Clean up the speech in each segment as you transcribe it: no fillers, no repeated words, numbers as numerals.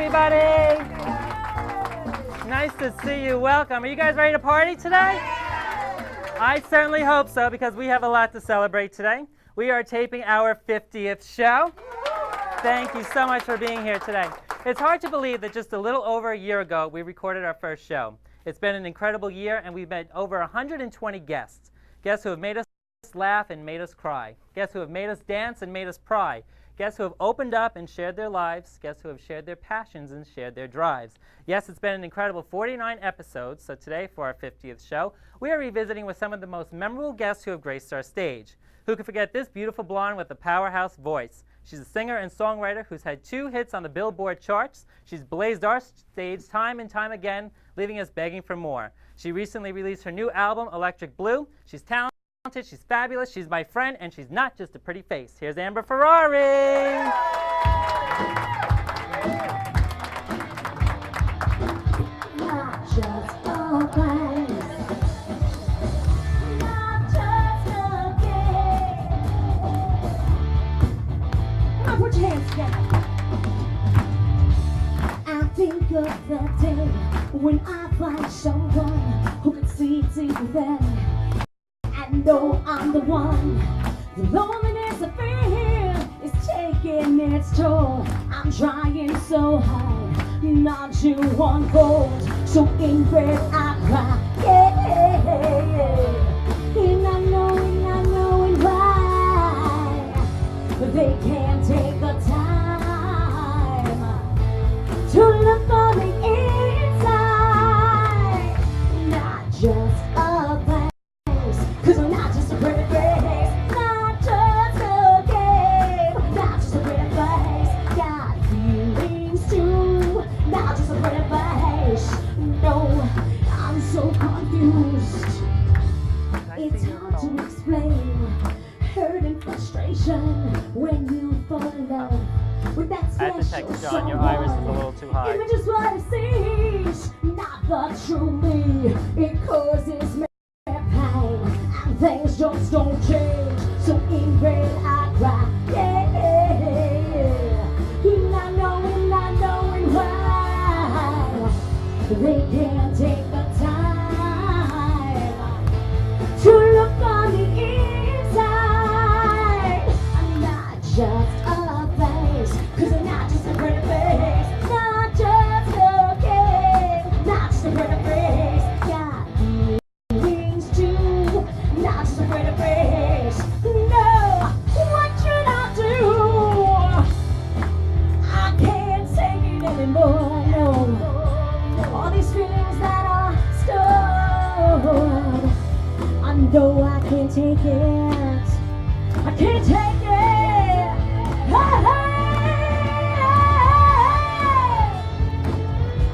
everybody. Nice to see you. Welcome. Are you guys ready to party today? I certainly hope so, because we have a lot to celebrate today. We are taping our 50th show. Thank you so much for being here today. It's hard to believe that just a little over a year ago, we recorded our first show. It's been an incredible year, and we've met over 120 guests. Guests who have made us laugh and made us cry. Guests who have made us dance and made us cry. Guests who have opened up and shared their lives. Guests who have shared their passions and shared their drives. Yes, it's been an incredible 49 episodes, so today for our 50th show, we are revisiting with some of the most memorable guests who have graced our stage. Who can forget this beautiful blonde with a powerhouse voice? She's a singer and songwriter who's had 2 hits on the Billboard charts. She's blazed our stage time and time again, leaving us begging for more. She recently released her new album, Electric Blue. She's talented, she's fabulous, she's my friend, and she's not just a pretty face. Here's Ferrari. Not just a place, not just a game. Come on, put your hands together. I think of the day when I find someone who can see deeper than I know I'm the one. The loneliness I feel is taking its toll. I'm trying so hard not to unfold. So in bed I cry, yeah. And I'm knowing why. But they can't take the time to look on the inside. Not just a place, 'cause I'm not just a pretty face. Not just a game, not just a pretty face. Got feelings too, not just a pretty face. No, I'm so confused. It's hard to explain hurt and frustration when you fall in love with that I have to special text John, your iris is a little too high. Even just what it seems, not the true me. It causes me pain, and things just don't change. So in bed I cry, yeah. Not knowing why they can't take the time to look on the inside. I'm not just a face, 'cause I'm not just a pretty face. Not just a game, not just a pretty face. Got feelings too, not just a pretty face. No, what should I do? I can't take it anymore, no. All these feelings that are stored, I know I can't take it. I can't take it. Hey!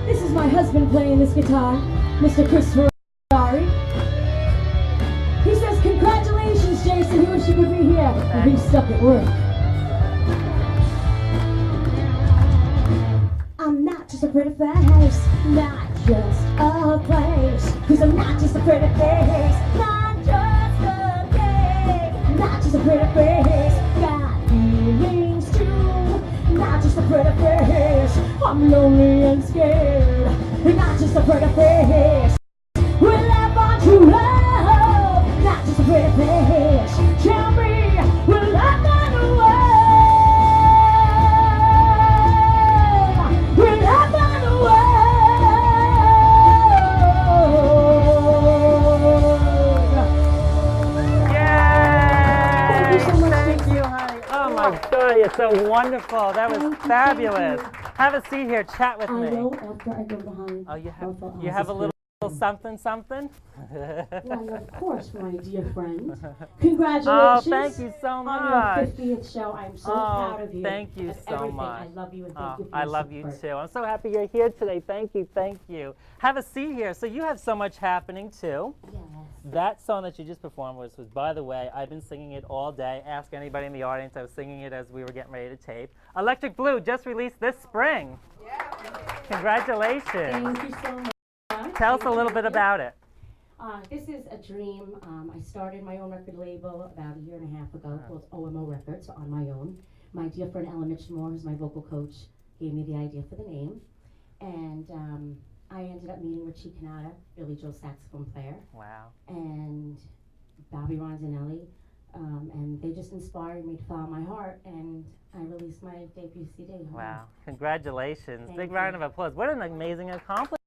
This is my husband playing this guitar, Mr. Ferrari. He says, congratulations, Jason. He wish he could be here, but he's stuck at work. I'm not just a pretty face, not just a place, 'cause I'm not just a pretty face, not just a game, not just a pretty face. Got feelings too, not just a pretty face. I'm lonely and scared, not just a pretty face. Will I find true love? Not just a pretty face. Tell me, will I find a way? Will I find a way? Yay! Thank you so much. Thank you, honey. Oh my God, you're so wonderful. That was fabulous. Have a seat here. Chat with I me. know after I go behind. Oh, you have a little something? Well, of course, my dear friend. Oh, Congratulations. thank you so much. On your 50th show. I'm so proud of you. Thank you of so everything. much. I love you and thank you for I your love you support. too. I'm so happy you're here today. Thank you, thank you. Have a seat here. So you have so much happening too. Yes. That song that you just performed was, by the way, I've been singing it all day. Ask anybody in the audience. I was singing it as we were getting ready to tape. Electric Blue just released this spring. Yeah. Congratulations. Thank you so much. Tell us a little bit about it. This is a dream. I started my own record label about a year and a half ago called OMO Records on my own. My dear friend Ella Mitchmore, who's my vocal coach, gave me the idea for the name. And I ended up meeting Richie Canada, Billy Joel saxophone player, Wow. and Bobby Rondinelli, and they just inspired me to follow my heart, and I released my debut CD. Wow. Congratulations. Thank Big you. round of applause. What an amazing accomplishment.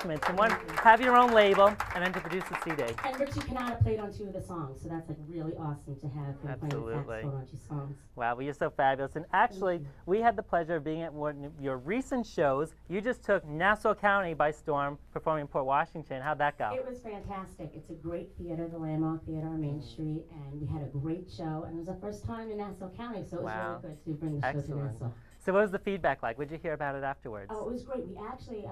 To one, have your own label, and then to produce a CD. And Richie Canada played on 2 of the songs, so that's like really awesome to have him playing Absolutely. saxophone on 2 songs. Wow, well, you're so fabulous. And actually, we had the pleasure of being at one of your recent shows. You just took Nassau County by storm performing in Port Washington. How'd that go? It was fantastic. It's a great theater, the Landmark Theater on Main Street, and we had a great show. And it was our first time in Nassau County, so it was Wow. really good to bring the show to Excellent. Nassau. So what was the feedback like? What did you hear about it afterwards? Oh, it was great. We actually,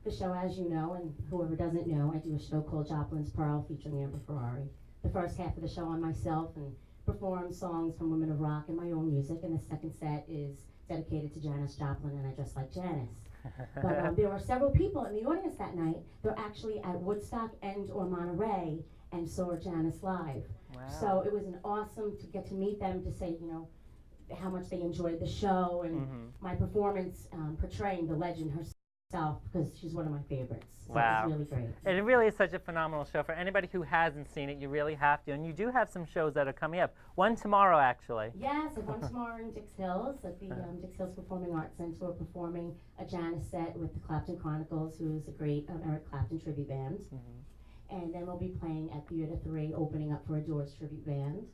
the show, as you know, and whoever doesn't know, I do a show called Joplin's Pearl featuring Amber Ferrari. The first half of the show I'm myself and perform songs from Women of Rock and my own music, and the second set is dedicated to Janis Joplin, and I dress like Janis. But there were several people in the audience that night. They're actually at Woodstock and or Monterey and saw Janis live. Wow. So it was an awesome to get to meet them, to say, you know, how much they enjoyed the show and my performance portraying the legend herself, because she's one of my favorites. So Wow. it was really great. And it really is such a phenomenal show. For anybody who hasn't seen it, you really have to. And you do have some shows that are coming up. One tomorrow, actually. Yes, I went tomorrow in Dix Hills at the Dix Hills Performing Arts Center. We're performing a Janis set with the Clapton Chronicles, who is a great Eric Clapton tribute band. And then we'll be playing at Theater 3, opening up for a Doors tribute band.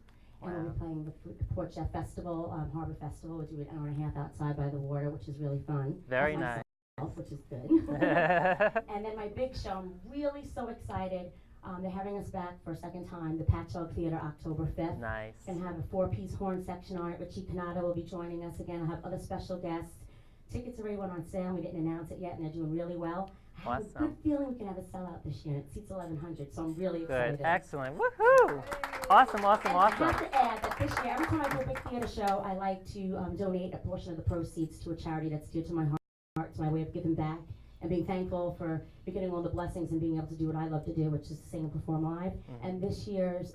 And we'll be playing the Port Jeff Festival, Harbor Festival. We'll do an hour and a half outside by the water, which is really fun. Very As nice. myself, which is good. And then my big show, I'm really so excited. They're having us back for a second time, the Patchogue Theater, October 5th. Nice. Gonna have a 4-piece horn section on it. Richie Canada will be joining us again. I'll have other special guests. Tickets already went on sale. We didn't announce it yet, and they're doing really well. I have a Awesome. good feeling we can have a sellout this year. It seats 1,100, so I'm really excited. Good. Excellent. Woohoo! Awesome, awesome, And awesome. I have to add that this year, every time I do a big theater show, I like to donate a portion of the proceeds to a charity that's dear to my heart. It's my way of giving back and being thankful for getting all the blessings and being able to do what I love to do, which is sing and perform live. And this year's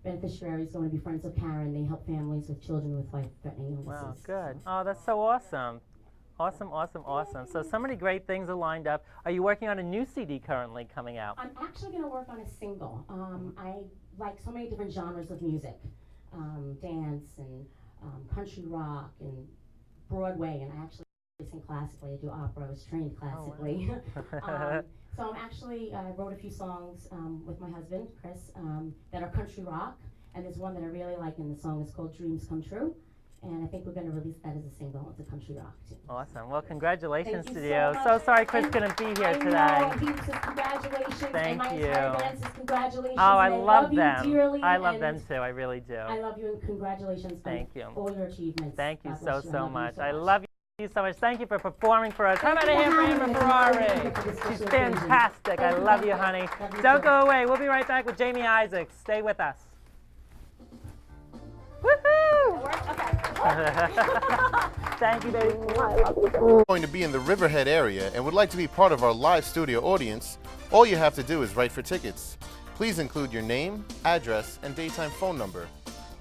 beneficiary is going to be Friends of Karen. They help families with children with life-threatening illnesses. Wow, good. Oh, that's so awesome. Awesome, awesome, awesome. So many great things are lined up. Are you working on a new CD currently coming out? I'm actually going to work on a single. I like so many different genres of music, dance and country rock and Broadway, and I actually sing classically. I do opera. I was trained classically. So I'm actually, I wrote a few songs with my husband, Chris, that are country rock, and there's one that I really like, and the song is called Dreams Come True. And I think we're going to release that as a single. It's a country rock too. Awesome. Well, congratulations Thank to you you. so So much. sorry Chris And couldn't be here I today. know, and he says congratulations. Thank and my you. entire band says congratulations. Oh, I and love you them. dearly, I love and them too. I really do. I love you, and congratulations Thank on you. all your achievements. Thank you God so, bless you. so love you much. so I love you so much. Thank you for performing for us. How about a Thank you hand for for Amber having me. Ferrari? Thank you for this She's special occasion. fantastic. I Thank you, love you, honey. honey. Love you Don't too. go away. We'll be right back with Jamie Isaacs. Stay with us. Woohoo! Thank you, baby. Going to be in the Riverhead area and would like to be part of our live studio audience, all you have to do is write for tickets. Please include your name, address, and daytime phone number.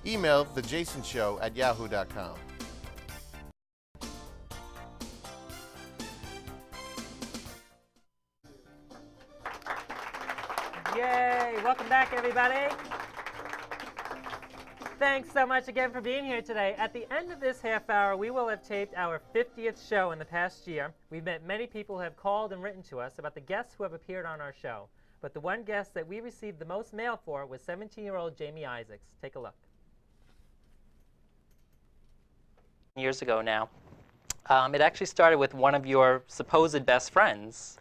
Email thejasonshow@yahoo.com. Yay! Welcome back, everybody. Thanks so much again for being here today. At the end of this half hour, we will have taped our 50th show in the past year. We've met many people who have called and written to us about the guests who have appeared on our show. But the one guest that we received the most mail for was 17-year-old Jamie Isaacs. Take a look. Years ago now. It actually started with one of your supposed best friends.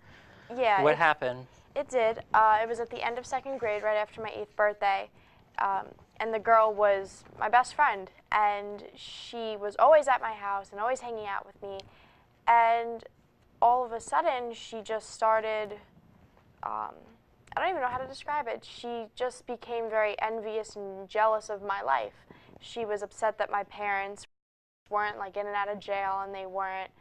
Yeah. What happened? It did. It was at the end of 2nd grade, right after my 8th birthday. And the girl was my best friend. And she was always at my house and always hanging out with me. And all of a sudden, she just started, I don't even know how to describe it. She just became very envious and jealous of my life. She was upset that my parents weren't like in and out of jail, and they weren't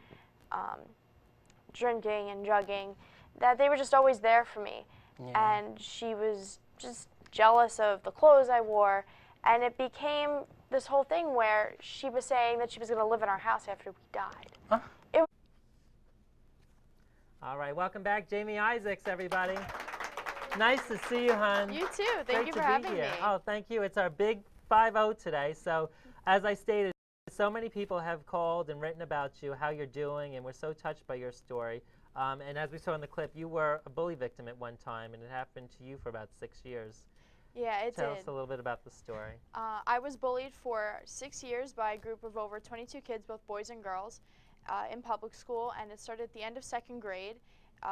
drinking and drugging, that they were just always there for me. Yeah. And she was just jealous of the clothes I wore, And it became this whole thing where she was saying that she was going to live in our house after we died. Huh? All right, welcome back, Jamie Isaacs, everybody. Nice to see you, hon. You too. Thank Great you to for be having here. me. Oh, thank you. It's our big 5-0 today. So, as I stated, so many people have called and written about you, how you're doing, and we're so touched by your story. And as we saw in the clip, you were a bully victim at one time, and it happened to you for about 6 years. Yeah, it Tell did. us a little bit about the story. I was bullied for 6 years by a group of over 22 kids, both boys and girls, in public school, and it started at the end of 2nd grade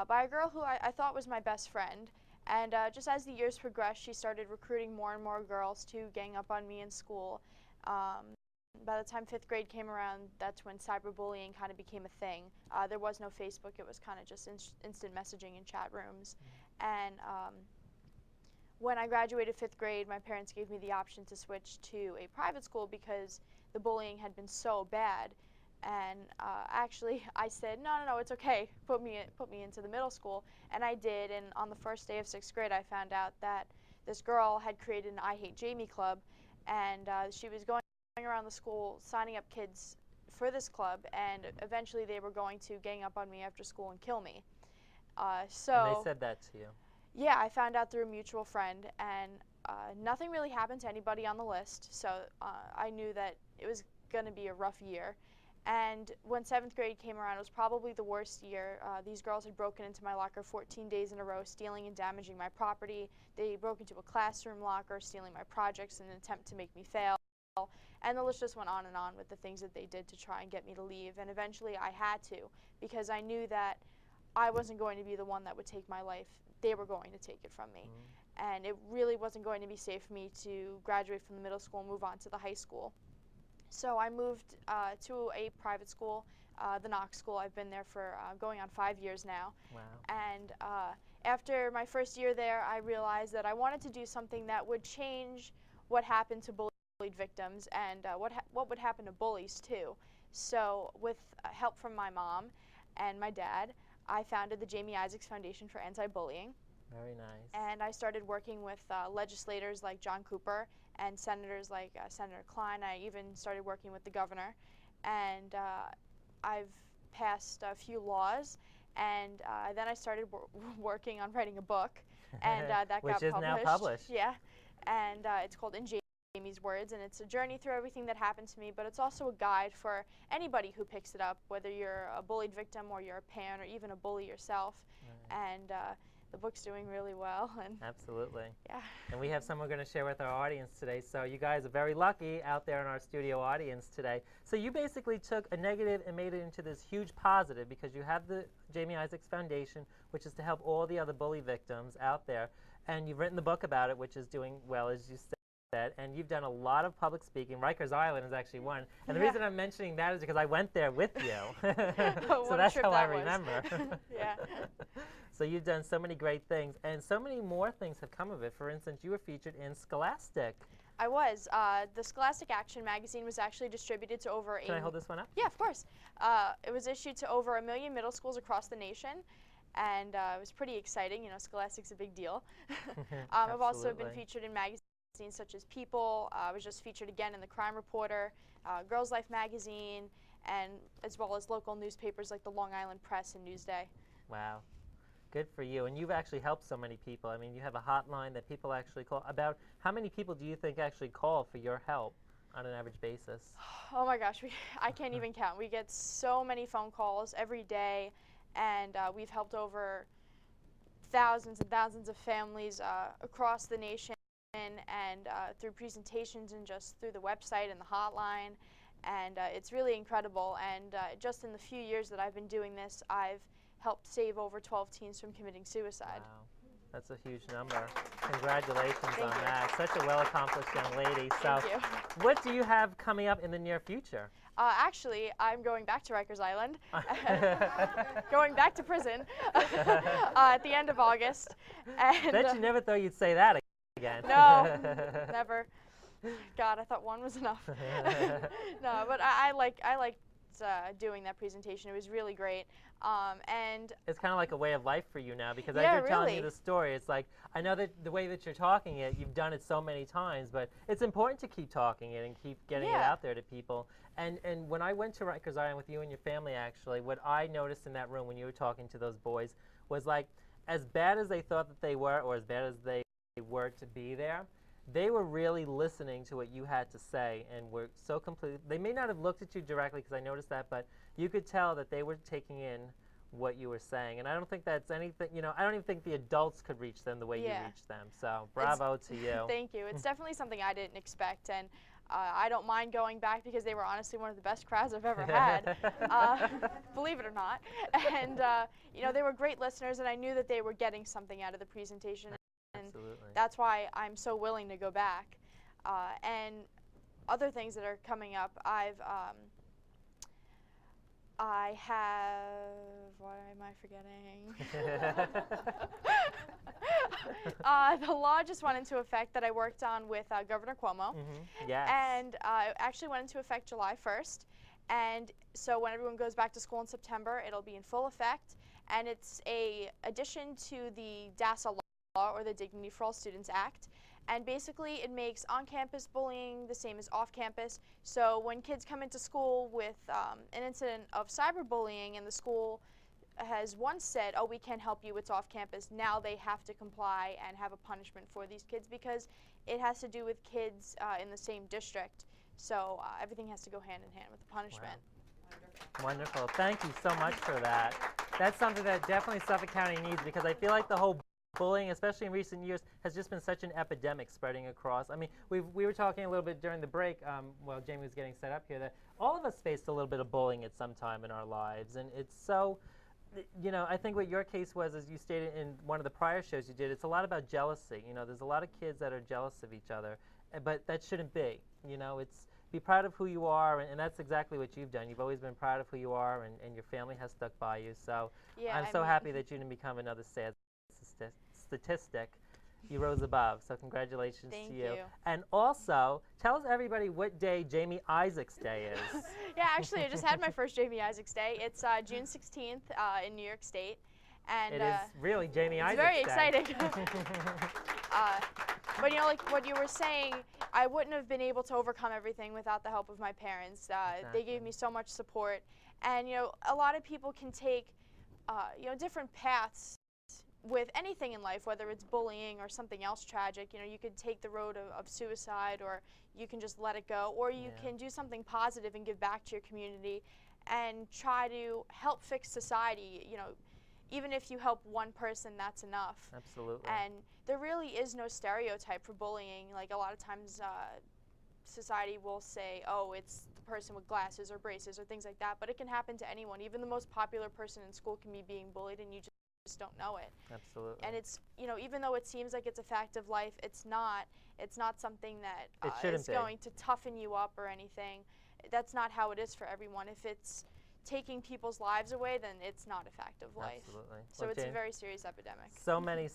by a girl who I thought was my best friend. And just as the years progressed, she started recruiting more and more girls to gang up on me in school. By the time 5th grade came around, that's when cyberbullying kind of became a thing. There was no Facebook. It was kind of just instant messaging in chat rooms. And when I graduated 5th grade, my parents gave me the option to switch to a private school because the bullying had been so bad. And actually, I said, no, it's okay. Put me into the middle school, and I did. And on the first day of 6th grade, I found out that this girl had created an I Hate Jamie club, and she was going around the school signing up kids for this club, and eventually they were going to gang up on me after school and kill me. And they said that to you? Yeah, I found out through a mutual friend, and nothing really happened to anybody on the list, so I knew that it was going to be a rough year. And when 7th grade came around, it was probably the worst year. These girls had broken into my locker 14 days in a row, stealing and damaging my property. They broke into a classroom locker, stealing my projects in an attempt to make me fail. And the list just went on and on with the things that they did to try and get me to leave. And eventually I had to, because I knew that I wasn't going to be the one that would take my life. They were going to take it from me. And it really wasn't going to be safe for me to graduate from the middle school and move on to the high school. So I moved to a private school, the Knox School. I've been there for going on 5 years now. Wow. And after my first year there, I realized that I wanted to do something that would change what happened to bullied victims and what would happen to bullies too. So with help from my mom and my dad, I founded the Jamie Isaacs Foundation for Anti-Bullying. Very nice. And I started working with legislators like John Cooper and senators like Senator Klein. I even started working with the governor. And I've passed a few laws. And then I started working on writing a book. And that got published. Which is now published. Yeah. And it's called In Jamie's Words. And it's a journey through everything that happened to me. But it's also a guide for anybody who picks it up, whether you're a bullied victim or you're a parent or even a bully yourself. Right. And the book's doing really well. And absolutely. Yeah. And we have someone we're going to share with our audience today. So you guys are very lucky out there in our studio audience today. So you basically took a negative and made it into this huge positive, because you have the Jamie Isaacs Foundation, which is to help all the other bully victims out there. And you've written the book about it, which is doing well, as you said. And you've done a lot of public speaking. Rikers Island is actually one. And the reason I'm mentioning that is because I went there with you. So that's how I remember. Yeah. So you've done so many great things, and so many more things have come of it. For instance, you were featured in Scholastic. I was. The Scholastic Action magazine was actually distributed to over Can I hold this one up? Yeah, of course. It was issued to over 1 million middle schools across the nation, and it was pretty exciting. You know, Scholastic's a big deal. I've also been featured in magazines such as People. I was just featured again in the Crime Reporter, Girls Life magazine, and as well as local newspapers like the Long Island Press and Newsday. Wow. Good for you. And you've actually helped so many people. I mean, you have a hotline that people actually call. About how many people do you think actually call for your help on an average basis? Oh my gosh, I can't even count. We get so many phone calls every day, and we've helped over thousands and thousands of families across the nation, and through presentations and just through the website and the hotline. And it's really incredible. And just in the few years that I've been doing this, I've helped save over 12 teens from committing suicide. Wow. That's a huge number. Congratulations on that. Such a well-accomplished young lady. Thank you. What do you have coming up in the near future? Actually, I'm going back to Rikers Island, going back to prison at the end of August. And, Bet you never thought you'd say that again. No, never. God, I thought one was enough. No, but I like doing that presentation. It was really great. And It's kind of like a way of life for you now, because as Yeah, you're telling me really. the story, it's like, I know that the way that you're talking it, you've done it so many times, but it's important to keep talking it and keep getting it Yeah. out there to people. And when I went to Rikers Island with you and your family, actually, what I noticed in that room when you were talking to those boys was, like, as bad as they thought that they were, or as bad as they were to be there, they were really listening to what you had to say, and were so completely, they may not have looked at you directly, because I noticed that, but you could tell that they were taking in what you were saying. And I don't think that's anything, you know, I don't even think the adults could reach them the way you Yeah. reached them. So bravo to you. Thank you. It's definitely something I didn't expect, and I don't mind going back because they were honestly one of the best crowds I've ever had, believe it or not. And you know, they were great listeners, and I knew that they were getting something out of the presentation. And Absolutely. that's why I'm so willing to go back. And other things that are coming up, I have, what am I forgetting? The law just went into effect that I worked on with Governor Cuomo. Yes. And it actually went into effect July 1st. And so when everyone goes back to school in September, it'll be in full effect. And it's a addition to the DASA law, or the Dignity for All Students Act. And basically it makes on-campus bullying the same as off-campus. So when kids come into school with an incident of cyberbullying, and the school has once said, oh, we can't help you, it's off-campus, now they have to comply and have a punishment for these kids, because it has to do with kids in the same district. So everything has to go hand in hand with the punishment. Wow. Wonderful. Thank you so much for that. That's something that definitely Suffolk County needs, because I feel like the whole bullying, especially in recent years, has just been such an epidemic spreading across. I mean, we were talking a little bit during the break, while Jamie was getting set up here, that all of us faced a little bit of bullying at some time in our lives. And it's so, you know, I think what your case was, as you stated in one of the prior shows you did, it's a lot about jealousy. You know, there's a lot of kids that are jealous of each other, but that shouldn't be. You know, it's be proud of who you are, and that's exactly what you've done. You've always been proud of who you are, and your family has stuck by you. So Yeah, I'm so happy that you didn't become another sad statistic. You rose above, so congratulations Thank to you. And also, tell us everybody what day Jamie Isaacs Day is. Yeah, actually, I just had my first Jamie Isaacs Day. It's June 16th in New York State. And It is really Jamie it's Isaacs very Day. exciting. But you know, like what you were saying, I wouldn't have been able to overcome everything without the help of my parents. They gave me so much support. And you know, a lot of people can take you know, different paths with anything in life, whether it's bullying or something else tragic. You know, you could take the road of suicide, or you can just let it go, or you can do something positive and give back to your community and try to help fix society. You know, even if you help one person, that's enough. Absolutely. And there really is no stereotype for bullying. Like, a lot of times society will say, oh, it's the person with glasses or braces or things like that, but it can happen to anyone. Even the most popular person in school can be being bullied, and you just don't know it. Absolutely. And it's, you know, even though it seems like it's a fact of life, it's not something that is going to toughen you up or anything. That's not how it is for everyone. If it's taking people's lives away, then it's not a fact of life. Absolutely. So Well, it's a Jamie, very serious epidemic. so many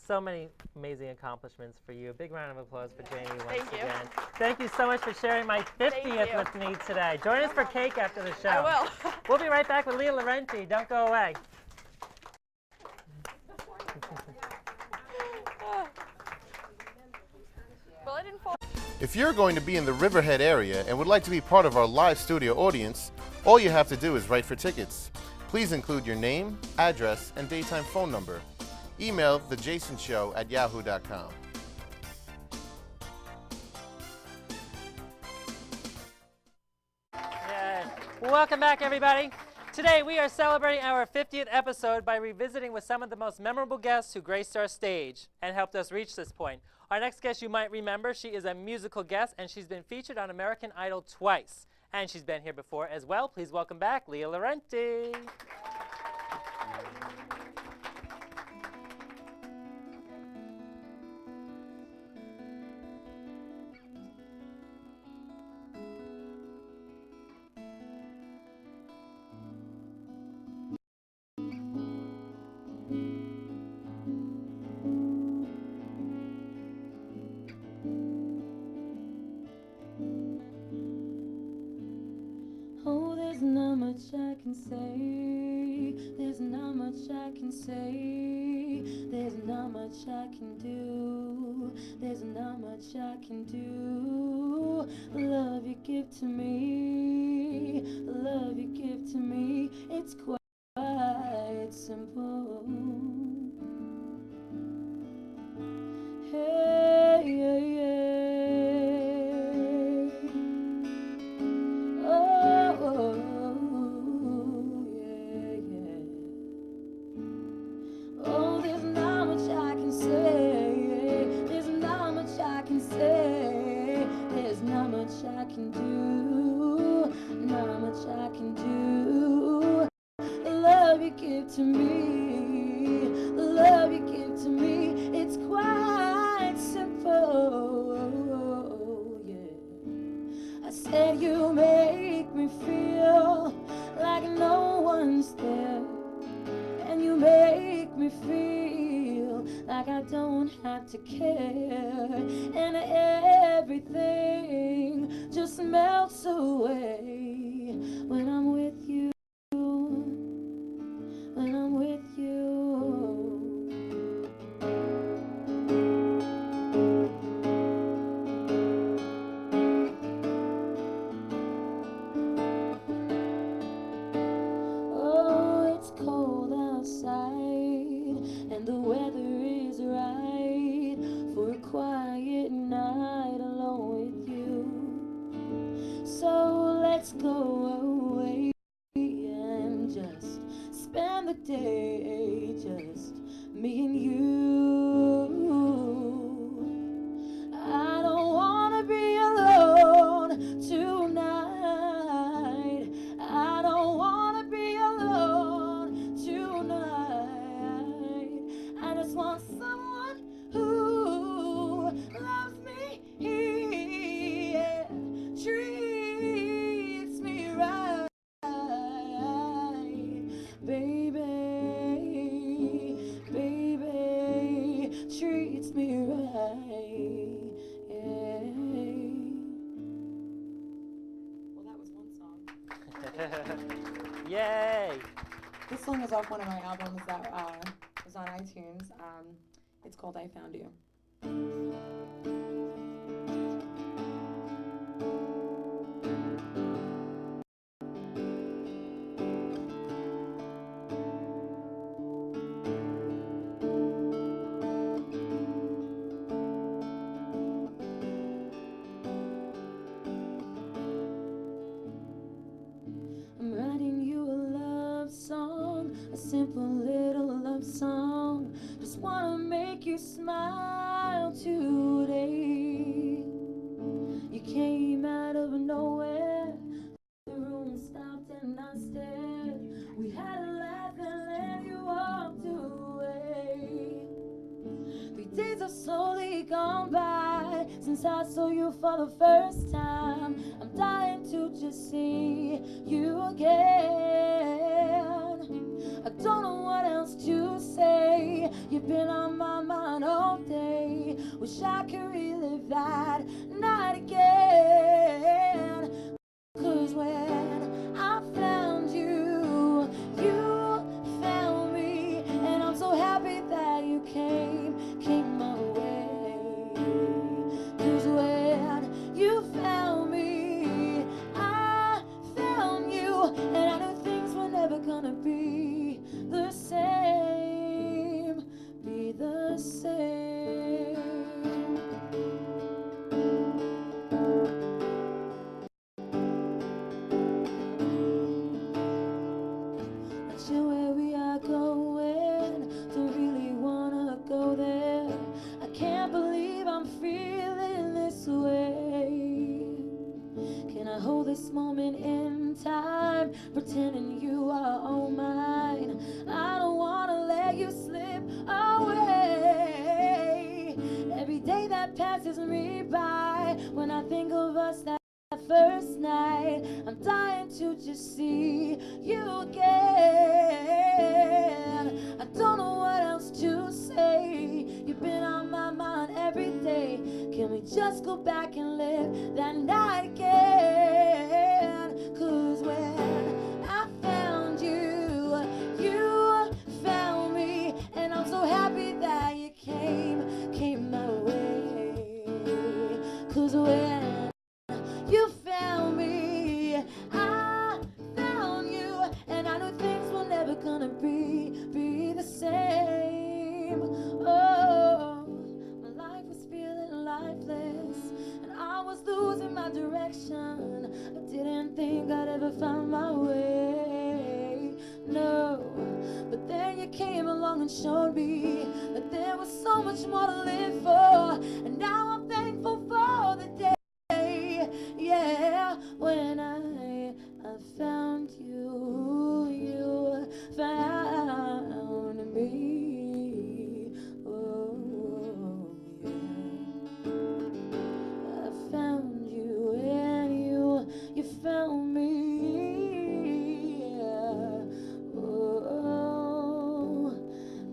amazing accomplishments for you. A big round of applause for Jamie once Thank you. again. Thank you so much for sharing my 50th you. with me today. Join us for cake after the show. I will. We'll be right back with Leah Laurenti. Don't go away. Well, I didn't fall. If you're going to be in the Riverhead area and would like to be part of our live studio audience, all you have to do is write for tickets. Please include your name, address, and daytime phone number. Email thejasonshow@yahoo.com. Yeah. Welcome back, everybody. Today we are celebrating our 50th episode by revisiting with some of the most memorable guests who graced our stage and helped us reach this point. Our next guest, you might remember, she is a musical guest, and she's been featured on American Idol twice. And she's been here before as well. Please welcome back Leah Laurenti. Oh, there's There's not much I can say. There's not much I can say. There's not much I can do. There's not much I can do. The love you give to me, the love you give to me, it's quite simple. Hey, yeah, yeah. Oh, yeah, yeah. Oh, there's not much I can say. There's not much I can say. There's not much I can do. Not much I can do. The love you give to me, the love you give to me, it's quite simple. Yeah. I said you make me feel like no one's there, and you make me feel like I don't have to care, and everything just melts away when I'm with you, when I'm with you. Oh, it's cold outside and the weather is right for a quiet night alone with you. So let's go away and just spend the day, just me and you. I don't wanna be alone tonight. I don't wanna be alone tonight. I just want someone who loves me, yeah, treats me right, baby, baby, treats me right, yeah. Well, that was one song. Yay! This song is off one of my albums that was on iTunes. It's called I Found You. I'm writing you a love song, a simple little love song. Just wanna make you smile today. You came out of nowhere, the room stopped and I stared. We had a laugh and then you walked away. 3 days have slowly gone by since I saw you for the first time. I'm dying to just see you again. I don't know what else to say. You've been on my mind all day. Wish I could relive that night again. 'Cause when I found you, you found me, and I'm so happy that you came my way. 'Cause when you found me, I found you, and I knew things were never gonna be the same, be the same. Not sure where we are going, don't really wanna go there. I can't believe I'm feeling this way. Can I hold this moment in time, pretending you are all mine? I don't wanna let you slip away. Every day that passes me by, when I think of us that first night, I'm dying to just see you again. I don't know what else to say. You've been on my mind every day. Can we just go back and live that night again? 'Cause when never found my way, no. But then you came along and showed me that there was so much more to live for. And now I'm thankful for the day, yeah, when I found you, you found me. Oh, yeah. I found you and you found me. Yeah. Oh,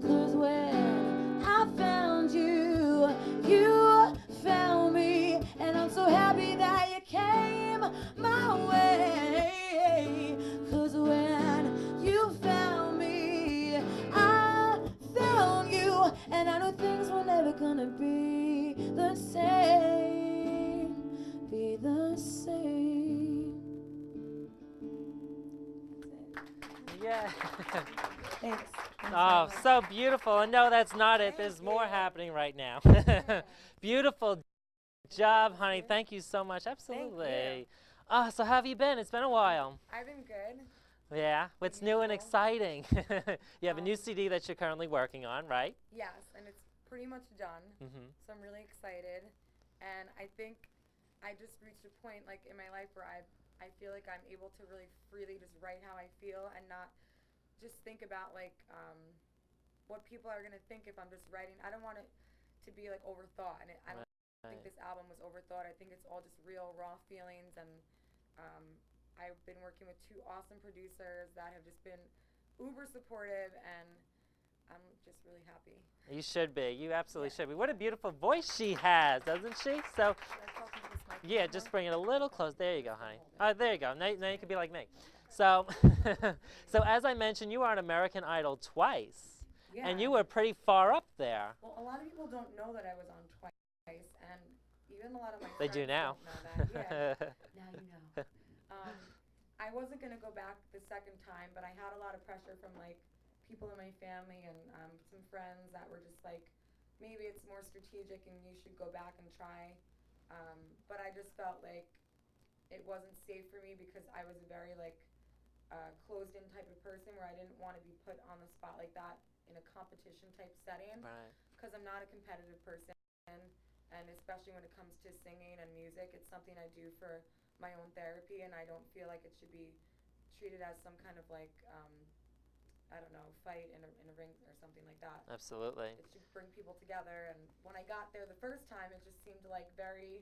'cause when I found you, you found me, and I'm so happy that you came my way. 'Cause when you found me, I found you, and I know things were never gonna be the same, be the same. Yeah. Thanks. Oh, so beautiful. And no, that's not it. There's more happening right now. Beautiful job, honey. Thank you so much. Absolutely. Oh, so how have you been? It's been a while. I've been good. Yeah. What's new and exciting? You have a new CD that you're currently working on, right? Yes, and it's pretty much done. Mm-hmm. So I'm really excited, and I think I just reached a point like in my life where I feel like I'm able to really freely just write how I feel and not just think about like what people are gonna think if I'm just writing. I don't want it to be like overthought, and I don't think this album was overthought. I think it's all just real, raw feelings, and I've been working with two awesome producers that have just been uber supportive, and I'm just really happy. You should be. You absolutely should be. What a beautiful voice she has, doesn't she? So, Should I talk into this microphone yeah, more? just bring it a little close. There you go, honey. There you go. Now you can be like me. So, so as I mentioned, you were on American Idol twice, Yeah. and you were pretty far up there. Well, a lot of people don't know that I was on twice, and even a lot of my They friends do now. don't know that. Yeah, now you know. I wasn't gonna go back the second time, but I had a lot of pressure from like people in my family and some friends that were just like, maybe it's more strategic and you should go back and try. But I just felt like it wasn't safe for me because I was a very like closed-in type of person where I didn't want to be put on the spot like that in a competition type setting. Right. Because I'm not a competitive person, and especially when it comes to singing and music, it's something I do for my own therapy, and I don't feel like it should be treated as some kind of like I don't know, fight in a ring or something like that. Absolutely. It should bring people together, and when I got there the first time, it just seemed like very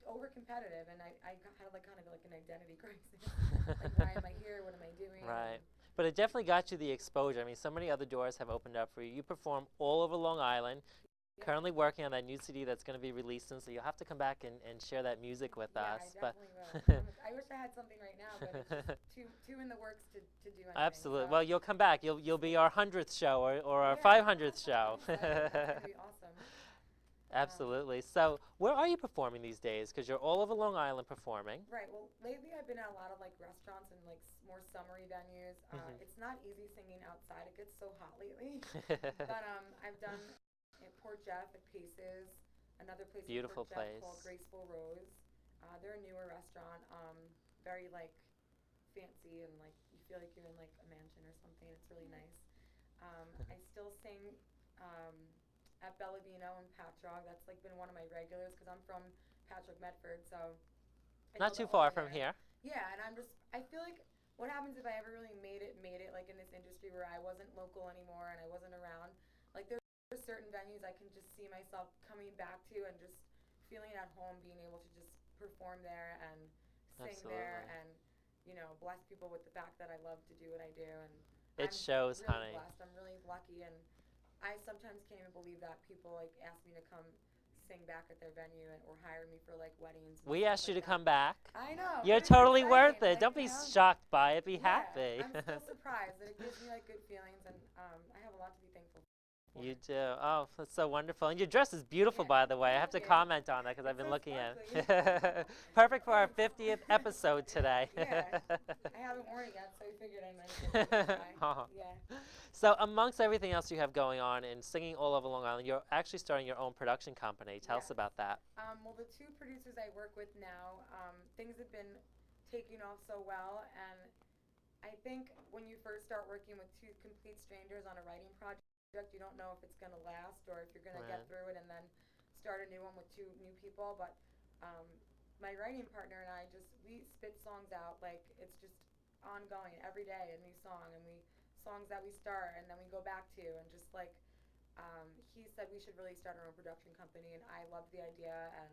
over competitive, and I had like kind of like an identity crisis. Like, why am I here? What am I doing? Right. But it definitely got you the exposure. I mean, so many other doors have opened up for you. You perform all over Long Island. Currently working on that new CD that's going to be released soon, so you'll have to come back and share that music with us. I definitely will. I wish I had something right now, but it's just too in the works to do anything. Absolutely. So. Well, you'll come back. You'll be our 100th show or our Yeah. 500th show. That's gonna be awesome. Absolutely. So where are you performing these days? Because you're all over Long Island performing. Right. Well, lately I've been at a lot of like restaurants and like more summery venues. It's not easy singing outside. It gets so hot lately. But I've done at Port Jeff at Paces, another place Beautiful in Port place. Jeff called Graceful Rose. They're a newer restaurant, very like fancy, and like you feel like you're in like a mansion or something. It's really nice. I still sing at Bellabino and Patchogue. That's like been one of my regulars because I'm from Patchogue, Medford, so I Not go too to all far from there. here. Yeah, and I feel like what happens if I ever really made it like in this industry where I wasn't local anymore and I wasn't around, like there's certain venues I can just see myself coming back to and just feeling at home, being able to just perform there and sing there and, you know, bless people with the fact that I love to do what I do. And It shows, really honey. blessed. I'm really lucky, and I sometimes can't even believe that people like ask me to come sing back at their venue or hire me for like weddings. We asked you to come back. I know. You're but it's totally exciting, worth it. like, Don't be you know? shocked by it. Be Yeah, happy. I'm still surprised that it gives me like good feelings, and I have a lot to be thankful for. You do. Oh, that's so wonderful. And your dress is beautiful, Yeah, by the way. I have to thank you. comment on that because I've It's been so looking at sparkly. it. Perfect for our 50th episode today. Yeah, I haven't worn it yet, so I figured I might try. Uh-huh. Yeah. So amongst everything else you have going on and singing all over Long Island, you're actually starting your own production company. Tell us Yes. about that. Well, the two producers I work with now, things have been taking off so well. And I think when you first start working with two complete strangers on a writing project, you don't know if it's going to last or if you're going to get through it and then start a new one with two new people. But my writing partner and I we spit songs out like it's just ongoing every day, a new song, and songs that we start and then we go back to, and just like he said we should really start our own production company, and I love the idea. And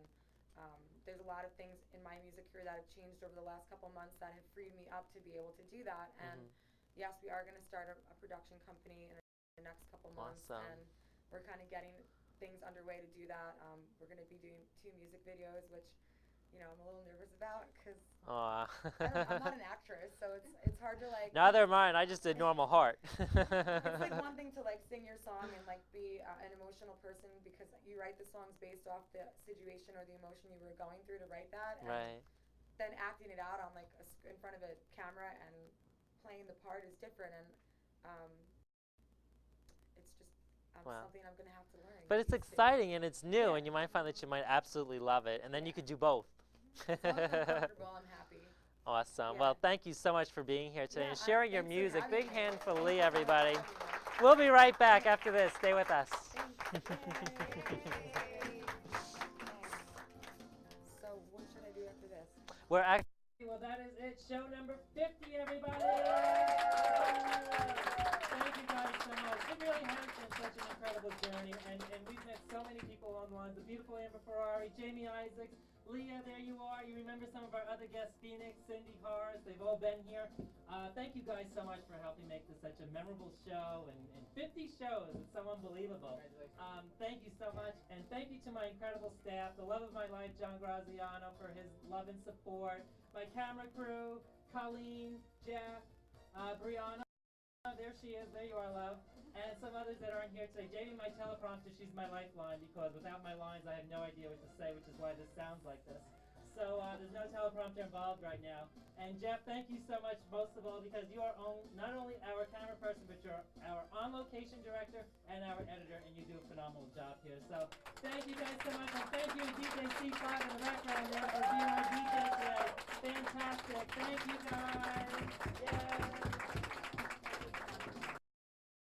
there's a lot of things in my music career that have changed over the last couple months that have freed me up to be able to do that. And yes, we are going to start a production company in the next couple months, and we're kind of getting things underway to do that. We're going to be doing 2 music videos, which I'm a little nervous about because I'm not an actress, so it's hard to like. Neither am I. I just did normal heart. It's like one thing to like sing your song and like be an emotional person because you write the songs based off the situation or the emotion you were going through to write that. And right. Then acting it out on like in front of a camera and playing the part is different, and it's just something I'm gonna have to learn. But it's exciting and it's new, and you might find that you might absolutely love it, and then you could do both. As long as I'm comfortable, I'm happy. Awesome. Yeah. Well, thank you so much for being here today and sharing your thanks for music. having Big me. hand for Leah, everybody. We'll be right back after this. Stay with us. So what should I do after this? We're actually, well, that is it. Show number 50, everybody. Thank you guys so much. It really has been such an incredible journey, and we've met so many people online. The beautiful Amber Ferrari, Jamie Isaacs, Leah, there you are. You remember some of our other guests, Phoenix, Cindy Horace. They've all been here. Thank you guys so much for helping make this such a memorable show, and 50 shows. It's so unbelievable. Thank you so much, and thank you to my incredible staff, the love of my life, John Graziano, for his love and support, my camera crew, Colleen, Jeff, Brianna, there she is, there you are, love, and some others that aren't here today. Jamie, my teleprompter, she's my lifeline, because without my lines I have no idea what to say, which is why this sounds like this. So there's no teleprompter involved right now. And Jeff, thank you so much, most of all, because you are not only our camera person, but you're our on-location director and our editor, and you do a phenomenal job here. So thank you guys so much, and thank you DJ C5 in the background there for being our DJ today. Fantastic. Thank you guys. Yay.